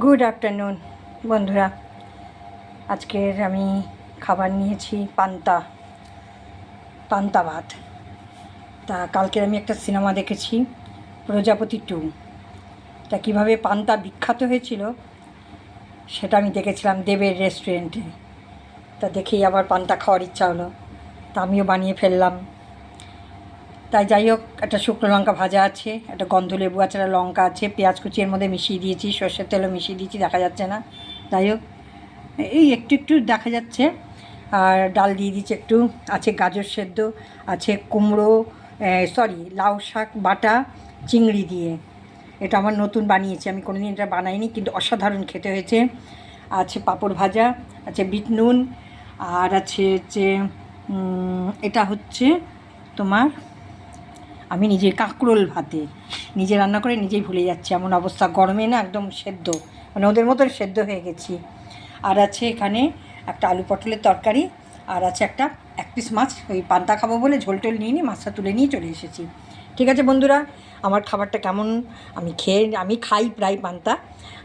Good afternoon বন্ধুরা। আজকের আমি খাবার নিয়েছি পান্তা ভাত। তা কালকে আমি একটা সিনেমা দেখেছি, প্রজাপতি 2। তা কীভাবে পান্তা বিখ্যাত হয়েছিল সেটা আমি দেখেছিলাম দেবের রেস্টুরেন্টে। তা দেখেই আবার পান্তা খাওয়ার ইচ্ছা হলো, তা আমিও বানিয়ে ফেললাম। তাই যাই হোক, একটা শুকনো লঙ্কা ভাজা আছে, একটা গন্ধলেবু আচারা লঙ্কা আছে, পেঁয়াজ কুচি এর মধ্যে মিশিয়ে দিয়েছি, সর্ষের তেলও মিশিয়ে দিয়েছি, দেখা যাচ্ছে না, যাই হোক এই একটু একটু দেখা যাচ্ছে। আর ডাল দিয়ে দিচ্ছি একটু, আছে গাজর সেদ্ধ, আছে কুমড়ো লাউ শাক বাটা চিংড়ি দিয়ে। এটা আমার নতুন বানিয়েছি, আমি কোনোদিন এটা বানাইনি, কিন্তু অসাধারণ খেতে হয়েছে। আছে পাঁপড় ভাজা, আছে বিট নুন, আর আছে এটা হচ্ছে তোমার, আমি নিজে কাঁকরোল ভাতে নিজে রান্না করে নিজেই ভুলে যাচ্ছি, এমন অবস্থা। গরমে না একদম সেদ্ধ, মানে ওদের মতন সেদ্ধ হয়ে গেছি। আর আছে এখানে একটা আলু পটলের তরকারি, আর আছে এক পিস মাছ। ওই পান্তা খাবো বলে ঝোল টোল নিয়ে মাছটা তুলে নিয়ে চলে এসেছি। ঠিক আছে বন্ধুরা, আমার খাবারটা কেমন, আমি খাই প্রায় পান্তা।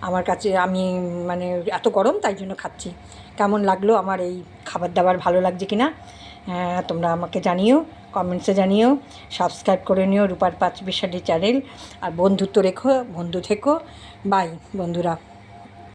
আমার কাছে আমি মানে এত গরম তাই জন্য খাচ্ছি। কেমন লাগলো আমার এই খাবার দাবার, ভালো লাগছে কি না তোমরা আমাকে জানিও, কমেন্টসে জানিও। সাবস্ক্রাইব করে নিও রূপার 5 বিশালি চ্যানেল। আর বন্ধু থেকো। বাই বন্ধুরা।